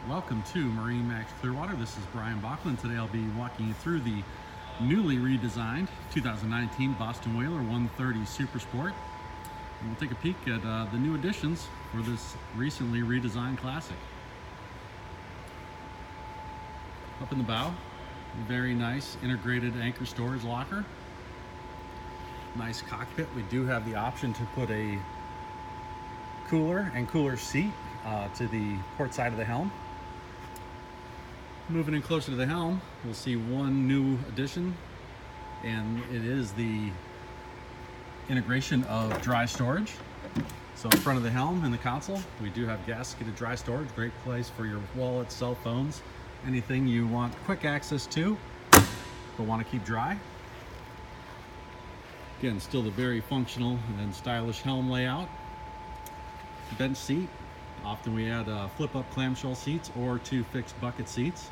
Welcome to MarineMax Clearwater. This is Brian Bachman. Today I'll be walking you through the newly redesigned 2019 Boston Whaler 130 Super Sport. And we'll take a peek at the new additions for this recently redesigned classic. Up in the bow, very nice integrated anchor storage locker. Nice cockpit. We do have the option to put a cooler and cooler seat to the port side of the helm. Moving in closer to the helm, we'll see one new addition, and it is the integration of dry storage. So in front of the helm in the console, we do have gasketed dry storage. Great place for your wallets, cell phones, anything you want quick access to but want to keep dry. Again, still the very functional and stylish helm layout. Bench seat. Often we add flip-up clamshell seats or two fixed bucket seats.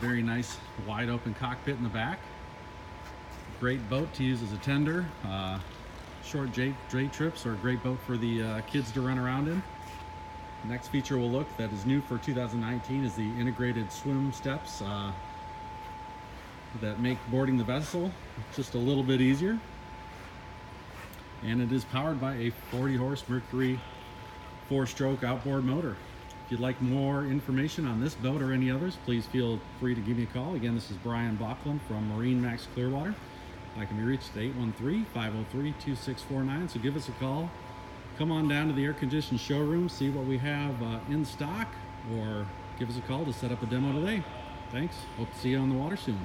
Very nice wide open cockpit in the back. Great boat to use as a tender. Short day trips are a great boat for the kids to run around in. The next feature we'll look that is new for 2019 is the integrated swim steps that make boarding the vessel just a little bit easier. And it is powered by a 40 horse Mercury 4-stroke outboard motor. If you'd like more information on this boat or any others, please feel free to give me a call. Again, this is Brian Bachman from MarineMax Clearwater. I can be reached at 813-503-2649, so give us a call. Come on down to the air-conditioned showroom, see what we have in stock, or give us a call to set up a demo today. Thanks. Hope to see you on the water soon.